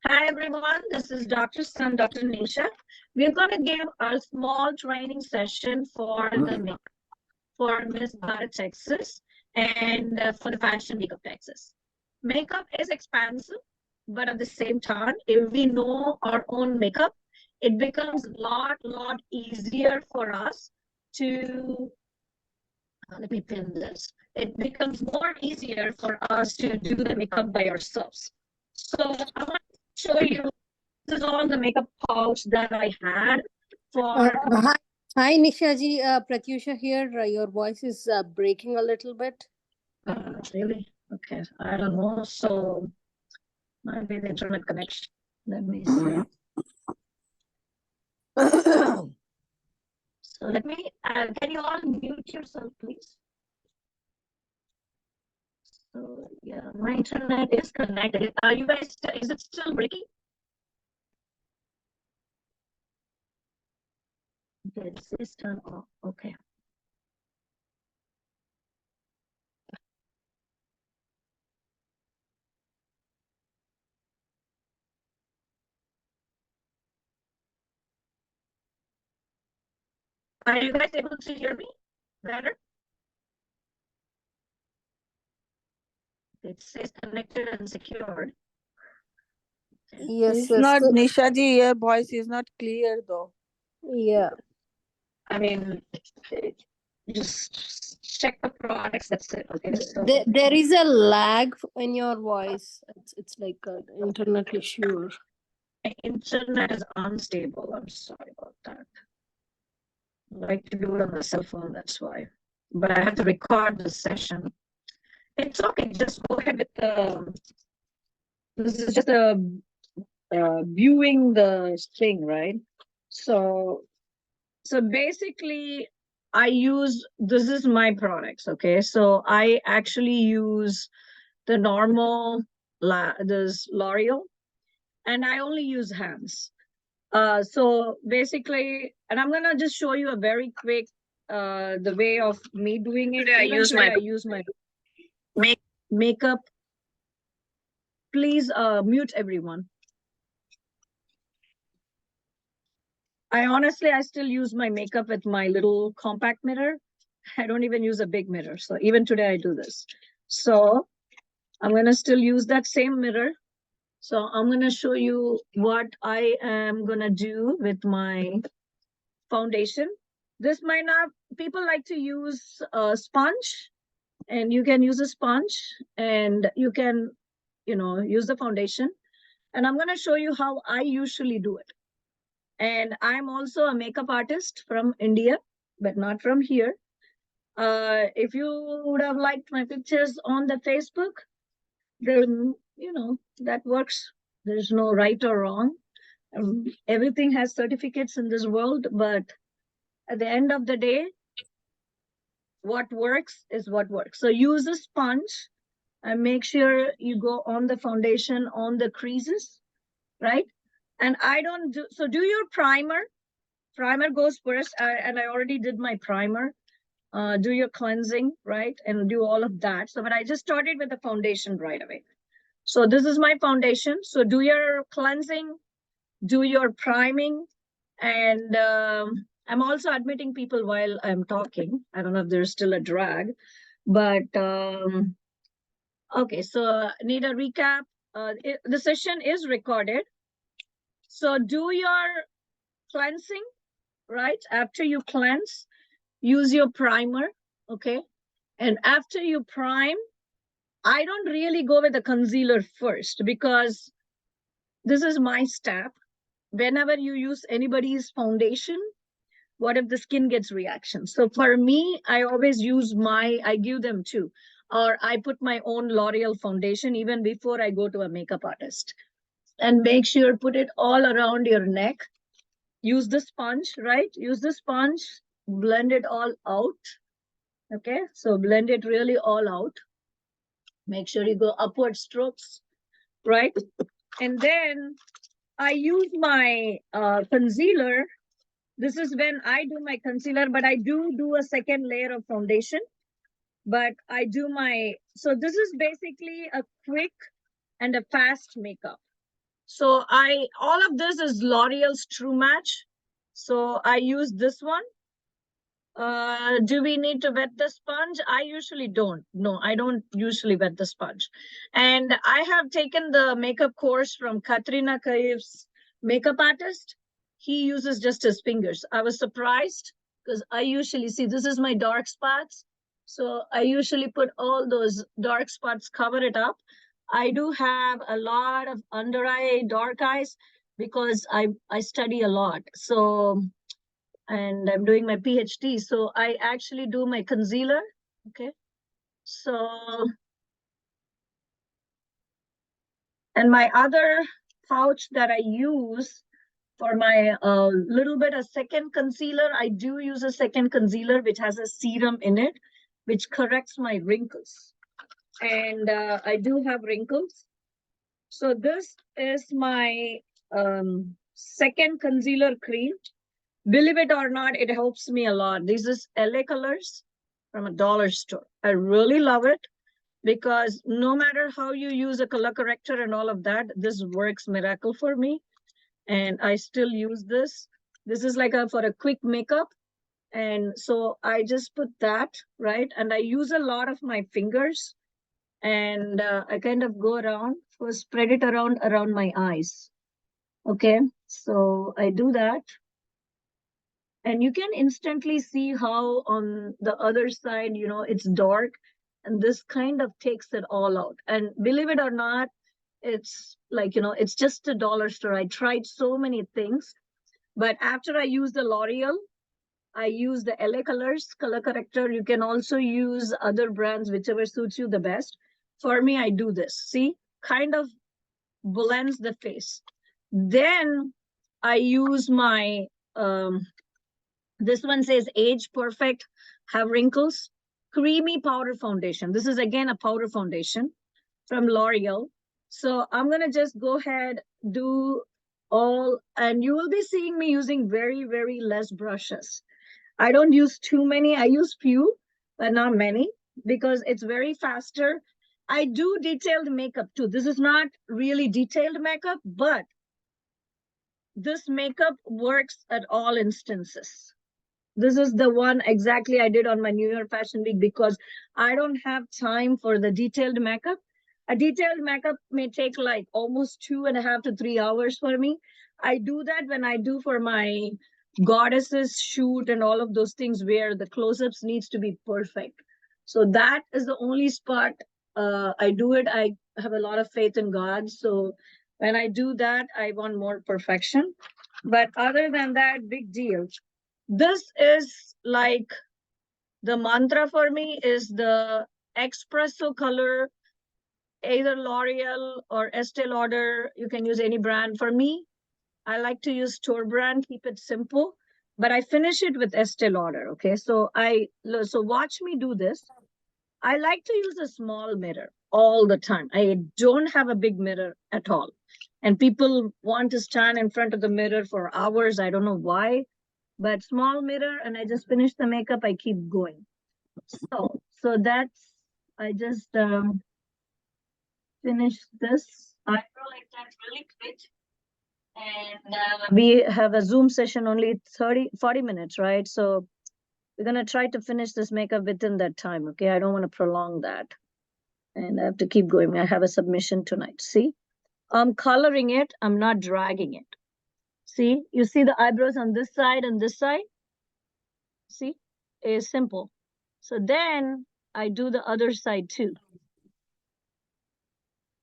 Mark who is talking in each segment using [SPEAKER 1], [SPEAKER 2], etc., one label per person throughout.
[SPEAKER 1] Hi everyone, this is Dr. Nisha. We're going to give a small training session for the makeup for Miss Bharat Texas and for the fashion makeup Texas. Makeup is expensive, but at the same time, if we know our own makeup, it becomes a lot easier for us to let me pin this. It becomes more easier for us to do the makeup by ourselves. So I want to show you, this is all the makeup pouch that I had for.
[SPEAKER 2] Hi, Nisha ji. Pratyusha here. Your voice is breaking a little bit.
[SPEAKER 1] Really? Okay. I don't know. So maybe the internet connection. Let me see. So let me, can you all mute yourself, please? So yeah, my internet is connected. Are you guys, is it still breaking? Okay, this is turned off. Okay. Are you guys able to hear me better? It says connected and secured.
[SPEAKER 2] Yes,
[SPEAKER 3] it's not, Nisha ji, your voice is not clear though.
[SPEAKER 2] Yeah.
[SPEAKER 1] I mean, just check the products. That's it. Okay. So
[SPEAKER 2] There is a lag in your voice. It's like an internet issue.
[SPEAKER 1] my internet is unstable. I'm sorry about that. I like to do it on the cell phone. That's why. But I have to record the session. It's okay. Just go ahead with the. This is just a viewing the thing, right? So basically, I use, this is my products, okay? So I actually use the normal, this L'Oreal, and I only use hands. So basically, and I'm gonna just show you a very quick, the way of me doing it. I use my makeup. Please mute everyone. I still use my makeup with my little compact mirror. I don't even use a big mirror. So even today I do this. So I'm going to still use that same mirror. So I'm going to show you what I am going to do with my foundation. This might not, people like to use a sponge, and you can use a sponge and you can, use the foundation. And I'm going to show you how I usually do it. And I'm also a makeup artist from India, but not from here. If you would have liked my pictures on the Facebook, then, that works. There's no right or wrong. Everything has certificates in this world, but at the end of the day, what works is what works. So use a sponge and make sure you go on the foundation, on the creases, right? And I don't do, so do your primer. Primer goes first, and I already did my primer. Do your cleansing, right? And do all of that. So, but I just started with the foundation right away. So this is my foundation. So do your cleansing, do your priming, and I'm also admitting people while I'm talking. I don't know if there's still a drag, but okay. So need a recap. The session is recorded. So do your cleansing, right? After you cleanse, use your primer, okay? And after you prime, I don't really go with the concealer first, because this is my step. Whenever you use anybody's foundation, what if the skin gets reaction? So for me, I always use I give them two, or I put my own L'Oreal foundation even before I go to a makeup artist. And make sure, put it all around your neck. Use the sponge, right? Use the sponge, blend it all out. Okay, so blend it really all out. Make sure you go upward strokes, right? And then I use my concealer. This is when I do my concealer, but I do a second layer of foundation. But I do so this is basically a quick and a fast makeup. So all of this is L'Oreal's True Match. So I use this one. Do we need to wet the sponge? I usually don't. No, I don't usually wet the sponge. And I have taken the makeup course from Katrina Kaif's makeup artist. He uses just his fingers. I was surprised because I usually see this is my dark spots. So I usually put all those dark spots, cover it up. I do have a lot of under eye, dark eyes because I study a lot. So and I'm doing my PhD. So I actually do my concealer. Okay. So, and my other pouch that I use for my little bit a second concealer, I do use a second concealer which has a serum in it, which corrects my wrinkles. And I do have wrinkles. So this is my second concealer cream. Believe it or not, it helps me a lot. This is LA Colors from a dollar store. I really love it because no matter how you use a color corrector and all of that, this works miracle for me. And I still use this. This is like for a quick makeup. And so I just put that, right? And I use a lot of my fingers. And I kind of go around, first spread it around my eyes. Okay, so I do that. And you can instantly see how on the other side, you know, it's dark and this kind of takes it all out. And believe it or not, it's like, you know, it's just a dollar store. I tried so many things, but after I use the L'Oreal, I use the LA Colors color corrector. You can also use other brands, whichever suits you the best. For me, I do this. See, kind of blends the face. Then I use my this one says age perfect, have wrinkles, creamy powder foundation. This is again a powder foundation from L'Oreal. So I'm going to just go ahead, do all, and you will be seeing me using very, very less brushes. I don't use too many. I use few, but not many because it's very faster. I do detailed makeup too. This is not really detailed makeup, but this makeup works at all instances. This is the one exactly I did on my New York Fashion Week because I don't have time for the detailed makeup. A detailed makeup may take like almost 2.5 to 3 hours for me. I do that when I do for my goddesses shoot and all of those things where the close-ups needs to be perfect. So that is the only spot I do it. I have a lot of faith in God. So when I do that, I want more perfection. But other than that, big deal. This is like the mantra for me is the expresso color, either L'Oreal or Estee Lauder. You can use any brand. For me, I like to use store brand, keep it simple, but I finish it with Estee Lauder. Okay, so watch me do this. I like to use a small mirror all the time. I don't have a big mirror at all. And people want to stand in front of the mirror for hours. I don't know why, but small mirror, and I just finish the makeup. I keep going. So that's, I just finished this eyebrow like that really quick. And we have a Zoom session only 40 minutes, right? So we're going to try to finish this makeup within that time. Okay. I don't want to prolong that. And I have to keep going. I have a submission tonight. See, I'm coloring it. I'm not dragging it. See, you see the eyebrows on this side and this side. See, it's simple. So then I do the other side too.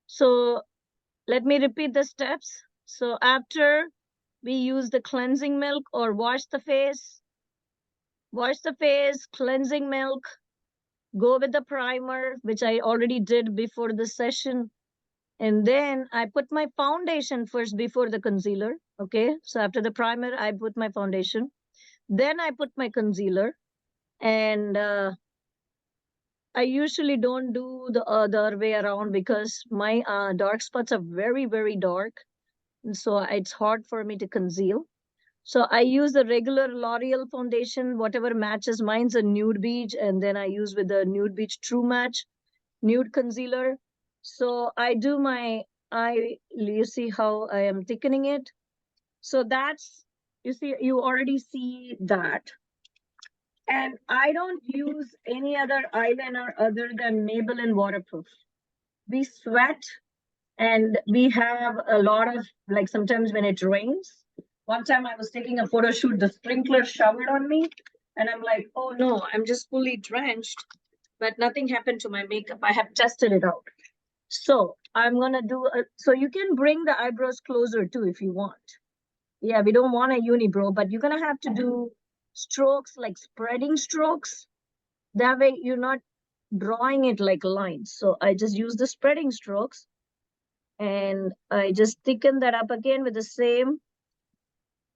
[SPEAKER 1] So let me repeat the steps. So after we use the cleansing milk or wash the face, cleansing milk, go with the primer, which I already did before the session. And then I put my foundation first before the concealer. Okay, so after the primer, I put my foundation. Then I put my concealer. And I usually don't do the other way around because my dark spots are very, very dark. And so it's hard for me to conceal. So I use the regular L'Oreal foundation, whatever matches. Mine's a nude beige, and then I use with the nude beige True Match nude concealer. So I do my you see how I am thickening it. So that's, you see, you already see that. And I don't use any other eyeliner other than Maybelline waterproof. We sweat and we have a lot of, like, sometimes when it rains. One time I was taking a photo shoot, the sprinkler showered on me, and I'm like, oh no, I'm just fully drenched, but nothing happened to my makeup. I have tested it out. So I'm gonna do so you can bring the eyebrows closer too if you want. Yeah, we don't want a unibrow, but you're gonna have to do strokes, like spreading strokes. That way you're not drawing it like lines. So I just use the spreading strokes, and I just thicken that up again with the same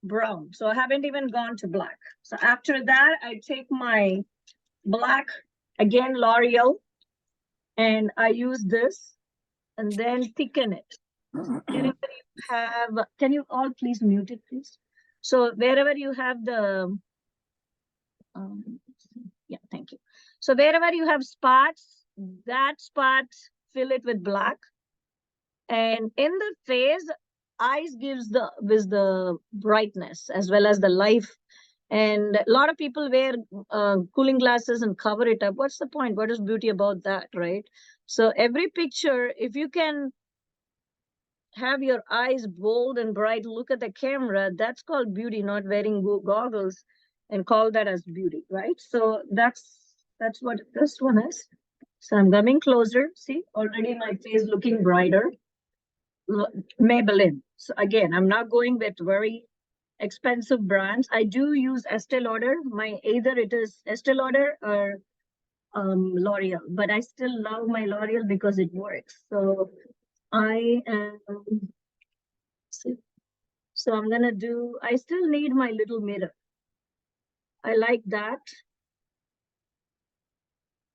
[SPEAKER 1] brown. So I haven't even gone to black. So after that, I take my black, again, L'Oreal, and I use this and then thicken it. Wherever you have, can you all please mute it, please? So wherever you have the, yeah, thank you. So wherever you have spots, that spot, fill it with black. And in the face, eyes gives the brightness as well as the life. And a lot of people wear cooling glasses and cover it up. What's the point? What is beauty about that, right? So every picture, if you can have your eyes bold and bright, look at the camera, that's called beauty, not wearing goggles and call that as beauty, right? So that's what this one is. So I'm coming closer. See, already my face looking brighter. Maybelline. So again, I'm not going with very expensive brands. I do use Estee Lauder. Either it is Estee Lauder or L'Oreal, but I still love my L'Oreal because it works. So I am, so I'm gonna do, I still need my little mirror. I like that.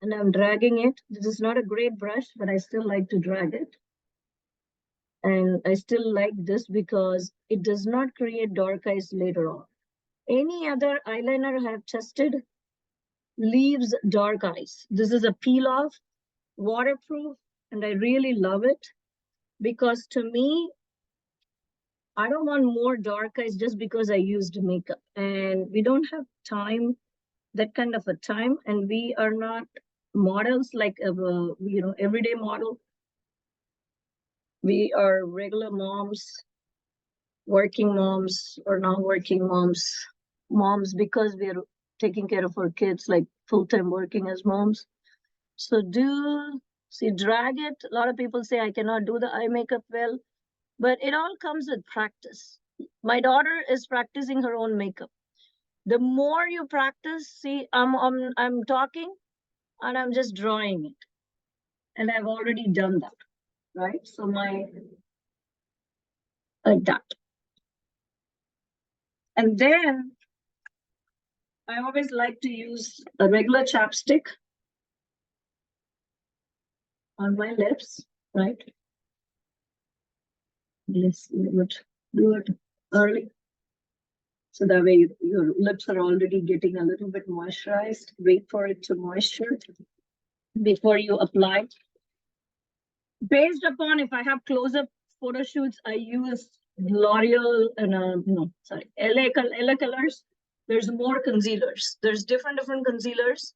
[SPEAKER 1] And I'm dragging it. This is not a great brush, but I still like to drag it. And I still like this because it does not create dark eyes later on. Any other eyeliner I have tested leaves dark eyes. This is a peel off, waterproof, and I really love it because to me, I don't want more dark eyes just because I used makeup. And we don't have time, that kind of a time, and we are not models like a everyday model. We are regular moms, working moms, or non-working moms because we are taking care of our kids, like full-time working as moms. So drag it. A lot of people say I cannot do the eye makeup well, but it all comes with practice. My daughter is practicing her own makeup. The more you practice, see, I'm talking and I'm just drawing it. And I've already done that, right? So like that. And then I always like to use a regular chapstick on my lips, right? Let's do it early. So that way your lips are already getting a little bit moisturized. Wait for it to moisture before you apply. Based upon if I have close-up photo shoots, I use L'Oreal and LA Colors. There's more concealers. There's different concealers.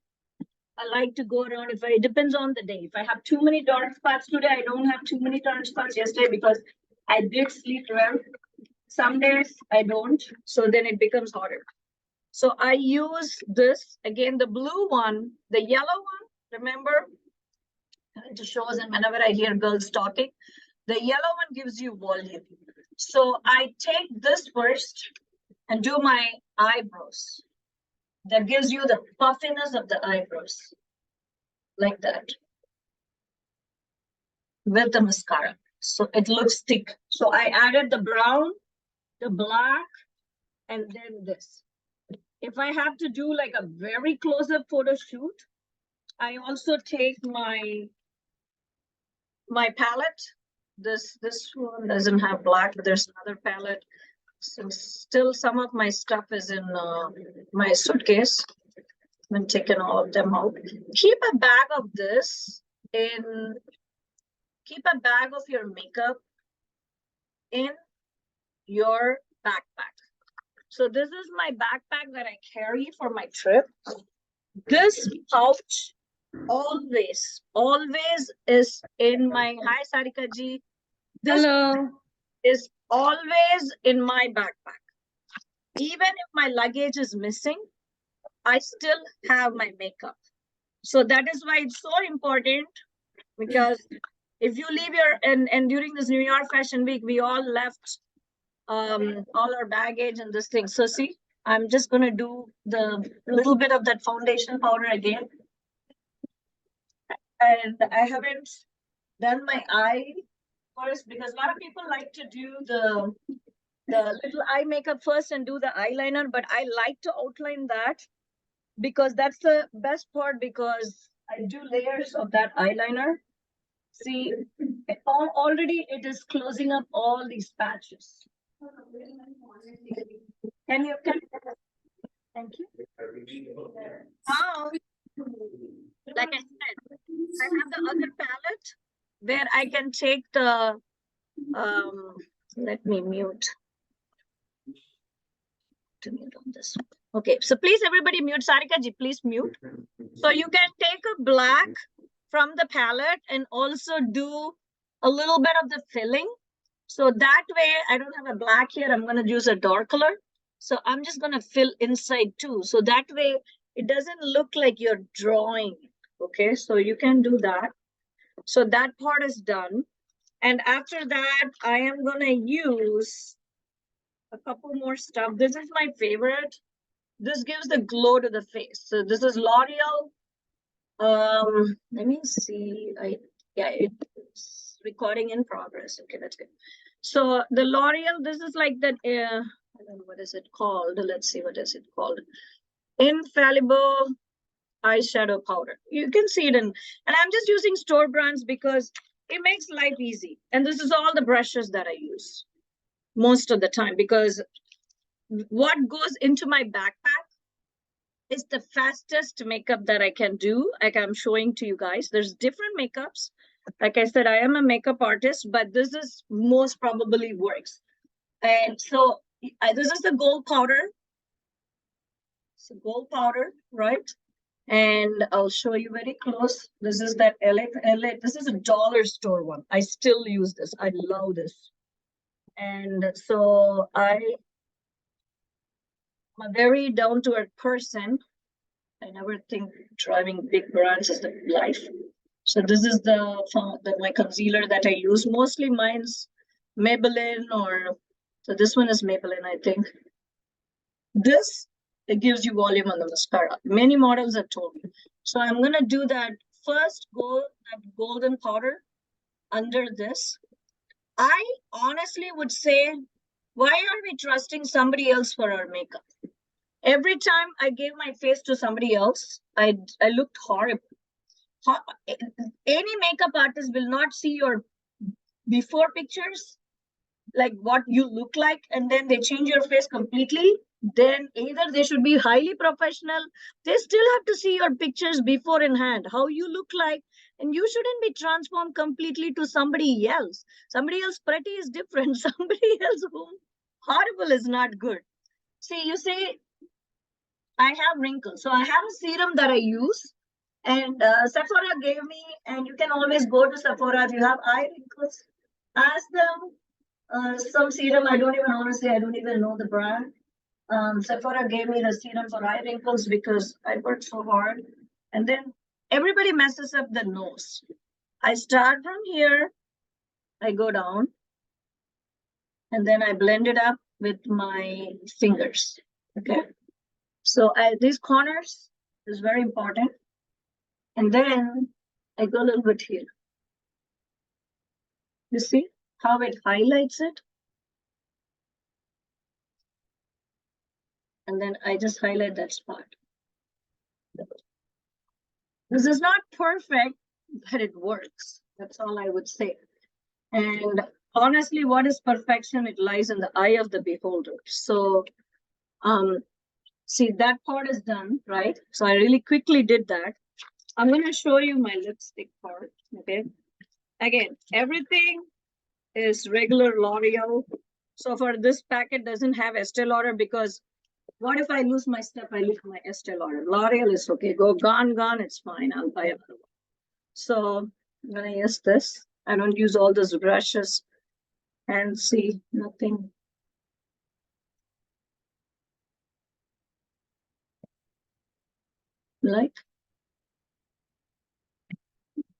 [SPEAKER 1] I like to go around it depends on the day. If I have too many dark spots today, I don't have too many dark spots yesterday because I did sleep well. Some days I don't, so then it becomes harder. So I use this, again, the blue one, the yellow one, remember? It shows, and whenever I hear girls talking, the yellow one gives you volume. So I take this first and do my eyebrows. That gives you the puffiness of the eyebrows, like that, with the mascara. So it looks thick. So I added the brown, the black, and then this. If I have to do like a very close-up photo shoot, I also take my palette. This one doesn't have black, but there's another palette. So still some of my stuff is in my suitcase. I've been taking all of them out. Keep a bag of this keep a bag of your makeup in your backpack. So this is my backpack that I carry for my trip. This pouch always is in my, hi Sarika ji. This is always in my backpack. Even if my luggage is missing, I still have my makeup. So that is why it's so important, because if you leave your, and during this New York Fashion Week, we all left all our baggage and this thing. So see, I'm just gonna do the little bit of that foundation powder again. And I haven't done my eye first, because a lot of people like to do the little eye makeup first and do the eyeliner, but I like to outline that because that's the best part, because I do layers of that eyeliner. See, already it is closing up all these patches. Can you, thank you. Now, like I said, I have the other palette where I can take the, let me mute. To mute on this. Okay, so please everybody mute. Sarika ji, please mute. So you can take a black from the palette and also do a little bit of the filling. So that way, I don't have a black here. I'm going to use a dark color. So I'm just going to fill inside too. So that way, it doesn't look like you're drawing. Okay, so you can do that. So that part is done. And after that, I am going to use a couple more stuff. This is my favorite. This gives the glow to the face. So this is L'Oreal. Let me see. It's recording in progress. Okay, that's good. So the L'Oreal, this is like that. I don't know what is it called. Let's see, what is it called? Infallible eyeshadow powder. You can see it in, and I'm just using store brands because it makes life easy. And this is all the brushes that I use most of the time, because what goes into my backpack is the fastest makeup that I can do. Like I'm showing to you guys, there's different makeups. Like I said, I am a makeup artist, but this is most probably works. And so this is the gold powder. It's a gold powder, right? And I'll show you very close. This is that LA. This is a dollar store one. I still use this. I love this. And so I'm a very down-to-earth person. I never think driving big brands is the life. So this is my concealer that I use. Mostly mine's Maybelline, or so this one is Maybelline, I think. This, it gives you volume on the mascara. Many models have told me. So I'm gonna do that first. That golden powder under this. I honestly would say, why are we trusting somebody else for our makeup? Every time I gave my face to somebody else, I looked horrible. Any makeup artist will not see your before pictures, like what you look like, and then they change your face completely. Then either they should be highly professional, they still have to see your pictures before in hand, how you look like, and you shouldn't be transformed completely to somebody else. Somebody else pretty is different. Somebody else whom horrible is not good. See, you say, I have wrinkles. So I have a serum that I use, and Sephora gave me, and you can always go to Sephora if you have eye wrinkles. Ask them some serum. I don't even know the brand. Sephora gave me the serum for eye wrinkles because I worked so hard. And then everybody messes up the nose. I start from here, I go down, and then I blend it up with my fingers. Okay. So these corners is very important. And then I go a little bit here. You see how it highlights it? And then I just highlight that spot. This is not perfect, but it works. That's all I would say. And honestly, what is perfection? It lies in the eye of the beholder. So, see, that part is done, right? So I really quickly did that. I'm going to show you my lipstick part, okay? Again, everything is regular L'Oreal. So for this packet doesn't have Estee Lauder because what if I lose my step? I lose my Estee Lauder. L'Oreal is okay. Go gone, it's fine. I'll buy another one. So I'm gonna use this. I don't use all those brushes and see nothing. Like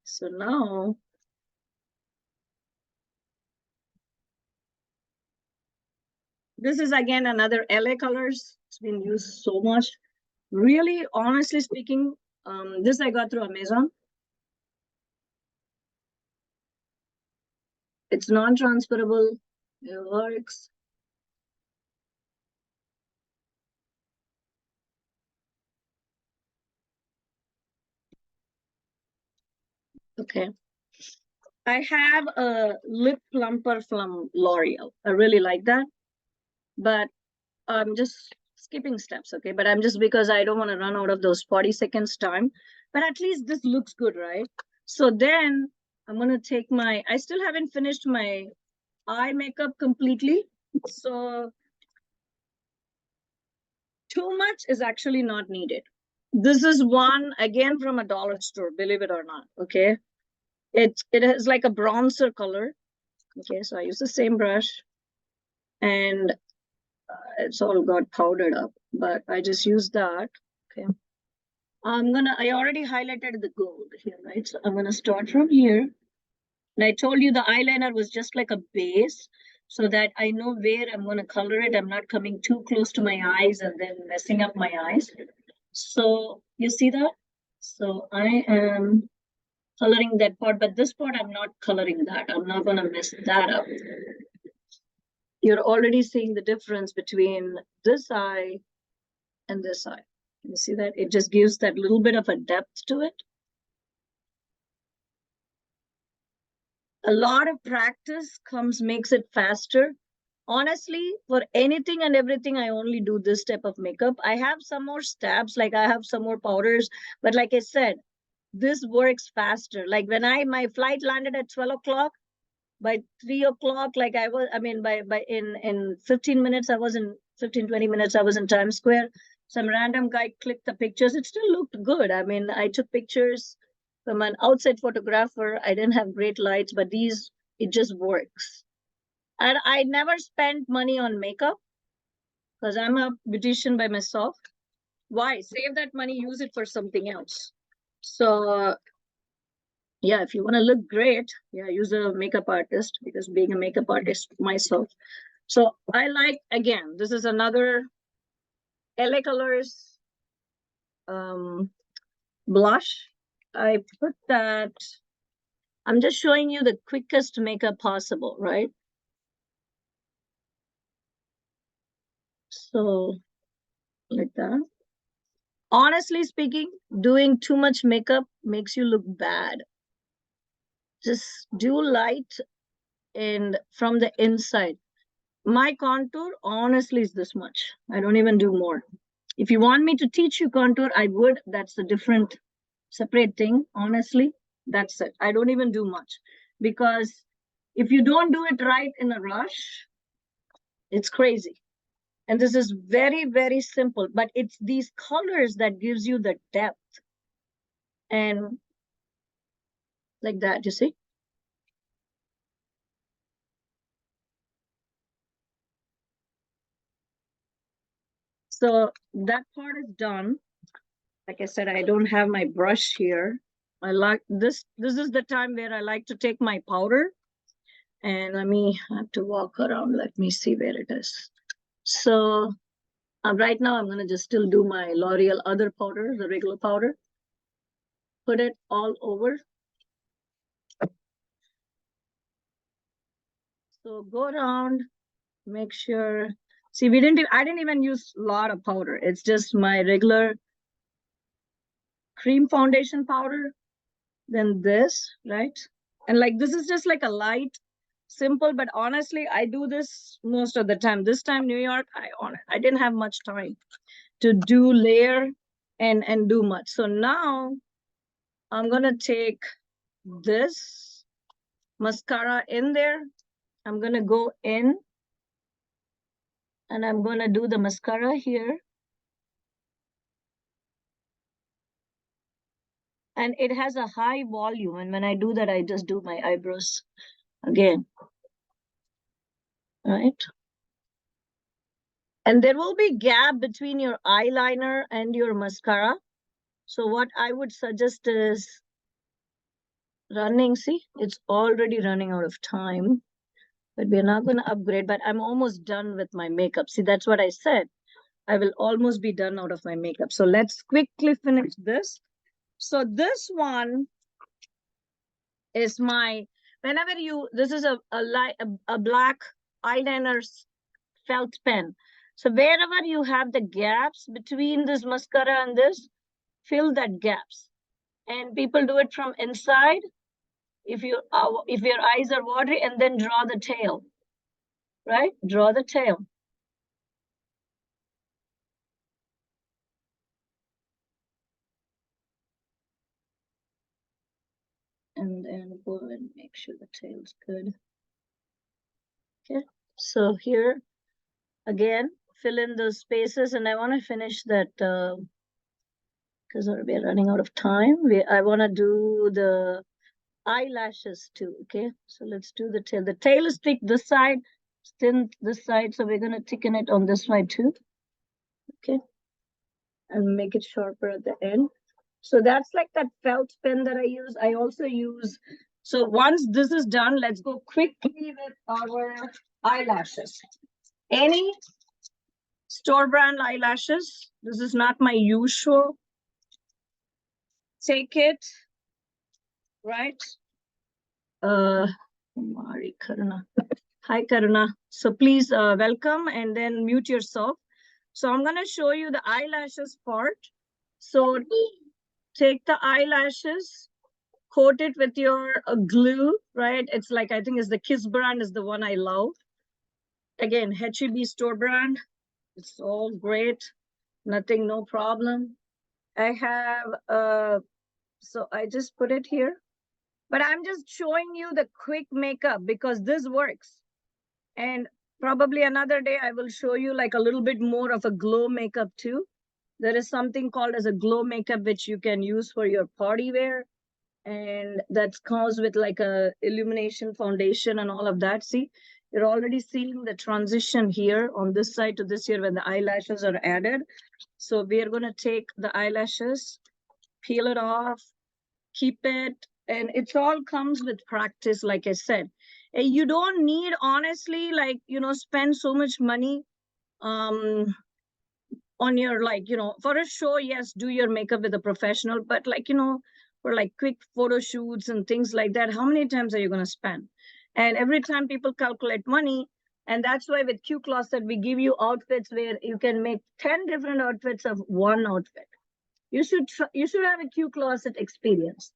[SPEAKER 1] so now this is again another LA colors. It's been used so much. Really, honestly speaking, this I got through Amazon. It's non-transferable. It works. Okay. I have a lip plumper from L'Oreal. I really like that, but I'm just skipping steps, okay? But I'm just because I don't want to run out of those 40 seconds time. But at least this looks good, right? So then I'm gonna take my, I still haven't finished my eye makeup completely. So too much is actually not needed. This is one again from a dollar store, believe it or not, okay? It has like a bronzer color. Okay, so I use the same brush and it's all got powdered up, but I just use that. Okay. I already highlighted the gold here, right? So I'm gonna start from here. And I told you the eyeliner was just like a base so that I know where I'm gonna color it. I'm not coming too close to my eyes and then messing up my eyes. So you see that? So I am coloring that part, but this part I'm not coloring that. I'm not gonna mess that up. You're already seeing the difference between this eye and this eye. You see that? It just gives that little bit of a depth to it. A lot of practice makes it faster. Honestly, for anything and everything, I only do this type of makeup. I have some more stabs, like I have some more powders, but like I said, this works faster. Like when my flight landed at 12 o'clock, by 3 o'clock, like in 15 minutes, 20 minutes, I was in Times Square. Some random guy clicked the pictures. It still looked good. I mean, I took pictures from an outside photographer. I didn't have great lights, but it just works. And I never spent money on makeup because I'm a beautician by myself. Why? Save that money, use it for something else. So yeah, if you want to look great, yeah, use a makeup artist because being a makeup artist myself. So I like, again, this is another LA Colors blush. I put that, I'm just showing you the quickest makeup possible, right? So like that. Honestly speaking, doing too much makeup makes you look bad. Just do light and from the inside. My contour, honestly, is this much. I don't even do more. If you want me to teach you contour, I would. That's a different, separate thing. Honestly, that's it. I don't even do much because if you don't do it right in a rush, it's crazy. And this is very, very simple, but it's these colors that gives you the depth. And like that, you see? So that part is done. Like I said, I don't have my brush here. I like this. This is the time where I like to take my powder. And let me have to walk around. Let me see where it is. So right now I'm going to just still do my L'Oreal other powder, the regular powder. Put it all over. So go around, make sure. See, I didn't even use a lot of powder. It's just my regular cream foundation powder. Then this, right? And like, this is just like a light, simple, but honestly, I do this most of the time. This time, New York, I didn't have much time to do layer and do much. So now I'm gonna take this mascara in there I'm gonna go in and I'm gonna do the mascara here. And it has a high volume. And when I do that, I just do my eyebrows again. Right? And there will be gap between your eyeliner and your mascara. So what I would suggest is running. See, it's already running out of time. But we're not going to upgrade. But I'm almost done with my makeup. See, that's what I said. I will almost be done out of my makeup. So let's quickly finish this. So this one is my, whenever you, this is a black eyeliner felt pen. So wherever you have the gaps between this mascara and this, fill that gaps. And people do it from inside. If your eyes are watery, and then draw the tail, right? Draw the tail. And then go and make sure the tail's good. Okay, so here, again, fill in those spaces, and I want to finish that because we're running out of time. I want to do the eyelashes too. Okay, so let's do the tail. The tail is thick this side, thin this side, so we're going to thicken it on this side too. Okay, and make it sharper at the end. So that's like that felt pen that I use. I also use, so once this is done, let's go quickly with our eyelashes. Any store brand eyelashes. This is not my usual. Take it, right? Mari Karuna. Hi, Karuna. So please welcome and then mute yourself. So I'm going to show you the eyelashes part. So take the eyelashes, coat it with your glue, right? It's like, I think it's the Kiss brand is the one I love. Again, H-E-B store brand. It's all great. Nothing, no problem. I have, so I just put it here. But I'm just showing you the quick makeup because this works. And probably another day I will show you like a little bit more of a glow makeup too. There is something called as a glow makeup which you can use for your party wear. And that comes with like a illumination foundation and all of that. See, you're already seeing the transition here on this side to this here when the eyelashes are added. So we are going to take the eyelashes, peel it off, keep it, and it all comes with practice, like I said. And you don't need, honestly, like, spend so much money on your, like, for a show. Yes, do your makeup with a professional, but like, for like quick photo shoots and things like that, how many times are you going to spend? And every time people calculate money, and that's why with Q Closet we give you outfits where you can make 10 different outfits of one outfit. You should have a Q Closet experience.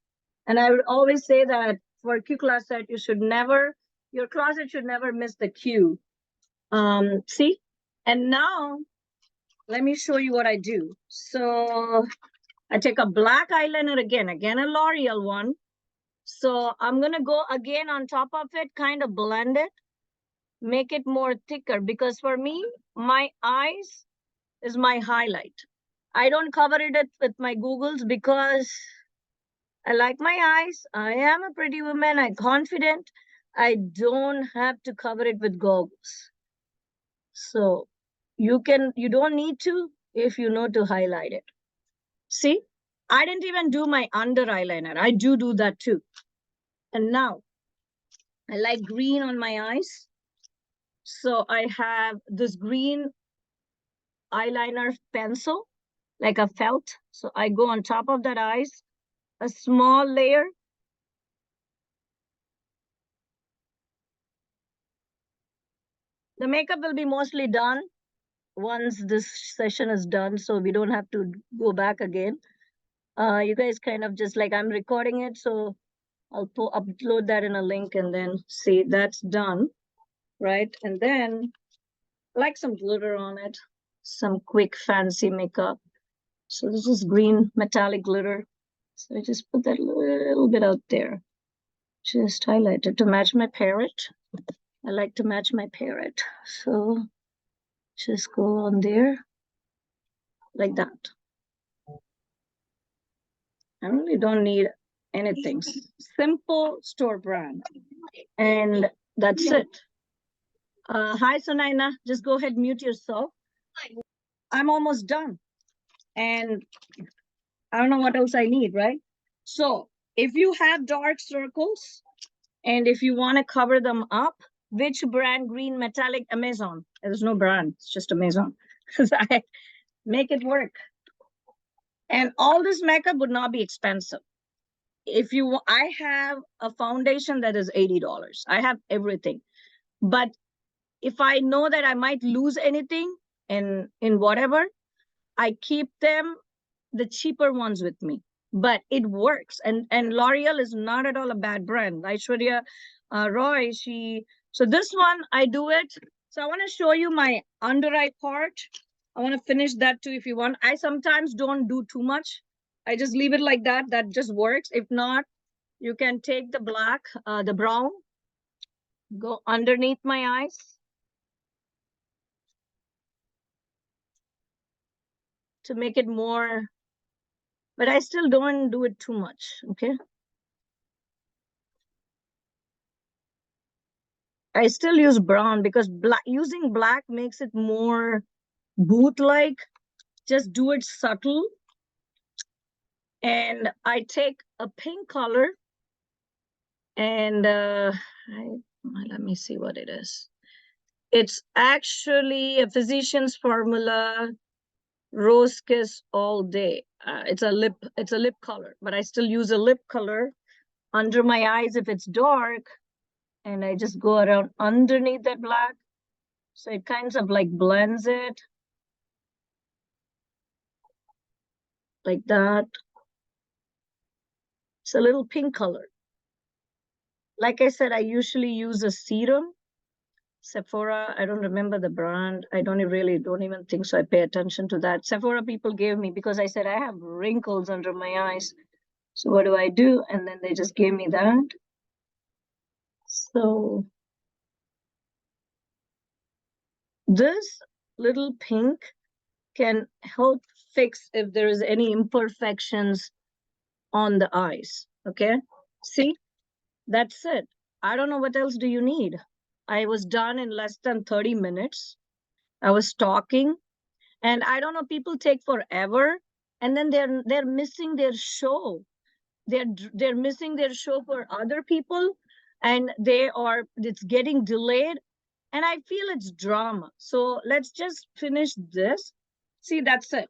[SPEAKER 1] And I would always say that for Q Closet, your closet should never miss the Q. See? And now let me show you what I do. So I take a black eyeliner again a L'Oreal one. So I'm going to go again on top of it, kind of blend it, make it more thicker, because for me, my eyes is my highlight. I don't cover it with my Googles because I like my eyes. I am a pretty woman. I'm confident. I don't have to cover it with goggles. So you don't need to if you know to highlight it. See, I didn't even do my under eyeliner. I do that too. And now I like green on my eyes. So I have this green eyeliner pencil, like a felt. So I go on top of that eyes, a small layer. The makeup will be mostly done once this session is done, so we don't have to go back again. You guys kind of just like, I'm recording it, so I'll upload that in a link and then see that's done, right? And then like some glitter on it, some quick fancy makeup. So this is green metallic glitter. So I just put that little bit out there. Just highlight it to match my parrot. I like to match my parrot. So just go on there like that. I really don't need anything. Simple store brand. And that's it. Hi, Sunaina. Just go ahead, mute yourself. I'm almost done. And I don't know what else I need, right? So if you have dark circles and if you want to cover them up, which brand? Green metallic Amazon. There's no brand. It's just Amazon. I make it work. And all this makeup would not be expensive. If you, I have a foundation that is $80. I have everything. But if I know that I might lose anything in whatever, I keep them, the cheaper ones with me. But it works. And L'Oreal is not at all a bad brand. Aishwarya Roy, so this one, I do it. So I want to show you my under eye part. I want to finish that too if you want. I sometimes don't do too much. I just leave it like that. That just works. If not, you can take the black, the brown, go underneath my eyes. To make it more, but I still don't do it too much, okay? I still use brown because using black makes it more boot-like. Just do it subtle. And I take a pink color and let me see what it is. It's actually a physician's formula, Rose Kiss All Day. It's a lip color, but I still use a lip color under my eyes if it's dark. And I just go around underneath that black. So it kind of like blends it. Like that. It's a little pink color. Like I said, I usually use a serum. Sephora, I don't remember the brand. I don't even think so. I pay attention to that. Sephora people gave me because I said I have wrinkles under my eyes. So what do? And then they just gave me that. So this little pink can help fix if there is any imperfections on the eyes. Okay, see, that's it. I don't know what else do you need. I was done in less than 30 minutes. I was talking, and I don't know, people take forever, and then they're missing their show. They're missing their show for other people, and it's getting delayed, and I feel it's drama. So let's just finish this. See, that's it.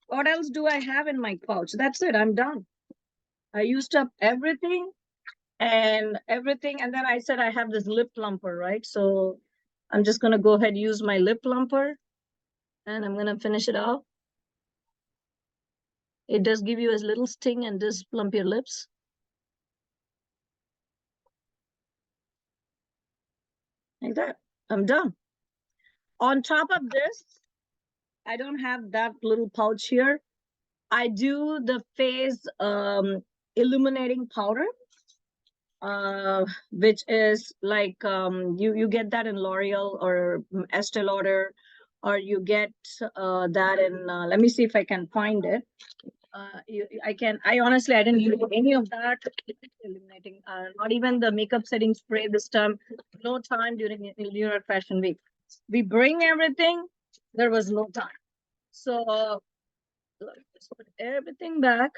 [SPEAKER 1] What else do I have in my pouch? That's it. I'm done. I used up everything. And then I said I have this lip plumper, right? So I'm just going to go ahead and use my lip plumper, and I'm going to finish it off. It does give you a little sting and does plump your lips. Like that. I'm done. On top of this, I don't have that little pouch here. I do the face illuminating powder. Which is like you get that in L'Oreal or Estee Lauder, or you get that in let me see if I can find it. I honestly I didn't use any of that illuminating, not even the makeup setting spray this time. No time during New York Fashion Week. We bring everything. There was no time. So let's put everything back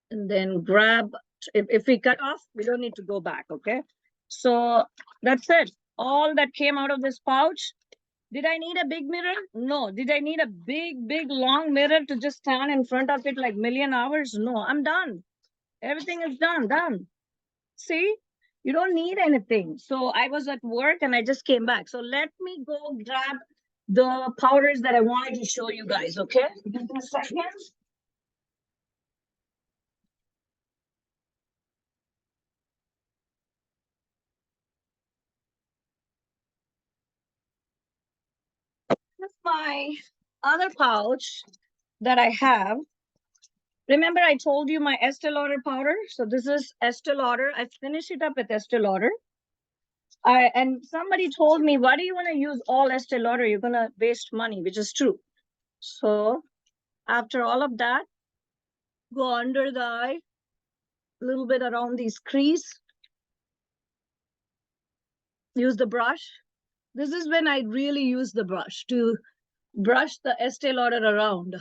[SPEAKER 1] and then grab. If we cut off, we don't need to go back, okay? So that's it. All that came out of this pouch. Did I need a big mirror? No. Did I need a big, long mirror to just stand in front of it like million hours? No, I'm done. Everything is done. See, you don't need anything. So I was at work and I just came back. So let me go grab the powders that I wanted to show you guys, okay? Just a second. This is my other pouch that I have. Remember, I told you my Estee Lauder powder. So this is Estee Lauder. I finished it up with Estee Lauder. And somebody told me, why do you want to use all Estee Lauder? You're going to waste money, which is true. So after all of that, go under the eye, a little bit around these crease. Use the brush. This is when I really use the brush to brush the Estee Lauder around.